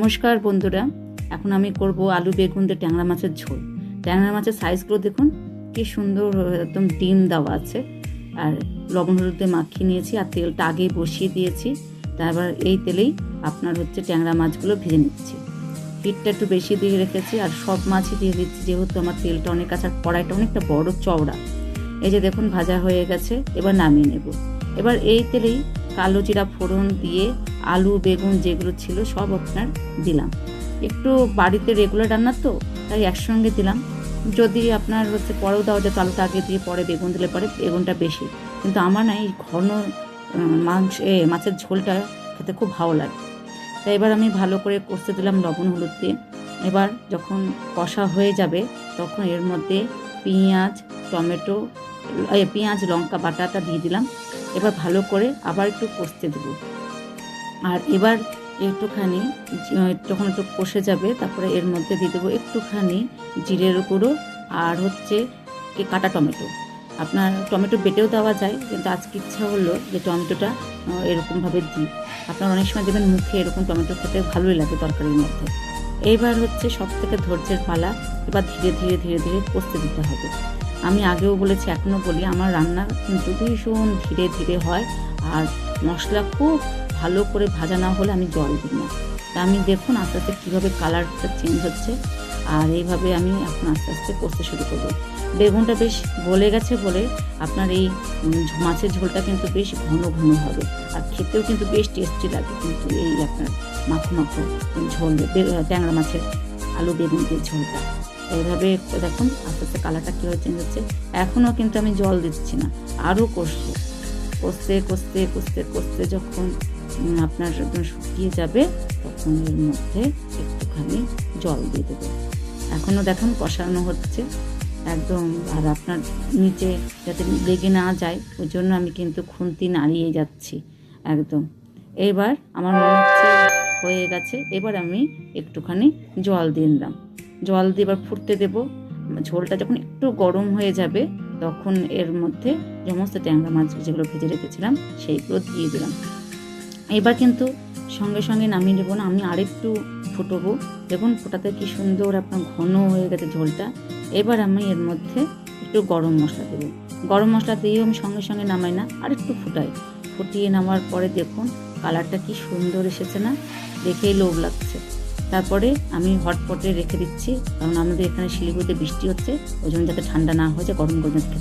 নমস্কার বন্ধুরা, এখন আমি করব আলু বেগুন দিয়ে ট্যাংরা মাছের ঝোল। ট্যাংরা মাছের সাইজগুলো দেখুন কি সুন্দর, একদম ডিম দেওয়া আছে। আর লবণ হলুদ দিয়ে মাখিয়ে নিয়েছি, আর তেলটা আগেই বসিয়ে দিয়েছি। তারপর এই তেলেই আপনার ট্যাংরা মাছগুলো ভেজে নিচ্ছি। হিটটা একটু বেশি দিয়ে রেখেছি, আর সব মাছই দিয়ে দিচ্ছি যেহেতু আমার তেলটা অনেক আছে, আর কড়াইটা অনেকটা বড় চওড়া। এই যে দেখুন ভাজা হয়ে গেছে, এবার নামিয়ে নেব। এবার এই তেলেই কালো জিরা ফোড়ন দিয়ে আলু বেগুন যেগুলো ছিল সব আপনার দিলাম। একটু বাড়িতে রেগুলার রান্না তো, তাই একসঙ্গে দিলাম। যদি আপনার পরেও দেওয়া যেত, আলুটা আগে দিয়ে পরে বেগুন দিলে পরে বেগুনটা বেশি, কিন্তু আমার না এই ঘন মাছের ঝোলটা খেতে খুব ভালো লাগে। তাই এবার আমি ভালো করে কষতে দিলাম লবণ হলুদ দিয়ে। এবার যখন কষা হয়ে যাবে তখন এর মধ্যে পেঁয়াজ টমেটো পেঁয়াজ লঙ্কা বাটাটা দিয়ে দিলাম। এবার ভালো করে আবার একটু কষতে দেবো। আর এবার একটুখানি যখন একটু কষে যাবে তারপরে এর মধ্যে দিয়ে দেবো একটুখানি জিরের গুঁড়ো আর কাটা টমেটো। আপনার টমেটো বেটেও দেওয়া যায়, কিন্তু আজকে ইচ্ছা হলো যে টমেটোটা এরকমভাবে দিই। আপনার অনেক সময় দেবেন মুখে এরকম টমেটো খেতে ভালোই লাগে তরকারির মধ্যে। এইবার সব থেকে ধৈর্যের পালা। এবার ধীরে ধীরে ধীরে ধীরে কষতে দিতে হবে। আমি আগেও বলেছি, এখনও বলি, আমার রান্না কিন্তু ভীষণ ধীরে ধীরে হয়। আর মশলা খুব ভালো করে ভাজা না হলে আমি জল দিই না। তা আমি দেখুন আস্তে আস্তে কীভাবে কালারটা চেঞ্জ হচ্ছে। আর এইভাবে আমি এখন আস্তে আস্তে কষতে শুরু করবো। বেগুনটা বেশ গলে গেছে বলে আপনার এই মাছের ঝোলটা কিন্তু বেশ ঘন ঘন হবে, আর খেতেও কিন্তু বেশ টেস্টি লাগে। কিন্তু এই আপনার মাখো মাখো ঝোল ট্যাংরা মাছের আলু বেগুন দিয়ে ঝোলটা এইভাবে দেখুন আস্তে আস্তে কালারটা কীভাবে চেঞ্জ হচ্ছে। এখনও কিন্তু আমি জল দিচ্ছি না, আরও কষবো। কষতে কষতে কষতে কষতে যখন আপনার শুকিয়ে যাবে তখন এর মধ্যে একটুখানি জল দিয়ে দেবো। এখনও দেখুন কষানো হচ্ছে একদম। আর আপনার নিচে যাতে লেগে না যায় ওই জন্য আমি কিন্তু খুন্তি নাড়িয়ে যাচ্ছি একদম। এবার আমার মনে হচ্ছে হয়ে গেছে। এবার আমি একটুখানি জল দিয়ে দিলাম। জল দিয়ে এবার ফুটতে দেবো। ঝোলটা যখন একটু গরম হয়ে যাবে তখন এর মধ্যে সমস্ত ট্যাংরা মাছ যেগুলো ভেজে রেখেছিলাম সেইগুলো দিয়ে দিলাম। এবার কিন্তু সঙ্গে সঙ্গে নামিয়ে নেবো না, আমি আরেকটু ফুটবো। দেখুন ফোটাতে কি সুন্দর আপনার ঘন হয়ে গেছে ঝোলটা। এবার আমি এর মধ্যে একটু গরম মশলা দেবো। গরম মশলা দিয়েও আমি সঙ্গে সঙ্গে নামাই না, আর একটু ফুটাই। ফুটিয়ে নামার পরে দেখুন কালারটা কি সুন্দর এসেছে না, দেখেই লোভ লাগছে। তারপরে আমি হটপটে রেখে দিচ্ছি, কারণ আমাদের এখানে শিলিগুড়িতে বৃষ্টি হচ্ছে, ওই জন্য যাতে ঠান্ডা না হয়ে যায় গরম গরম খেতে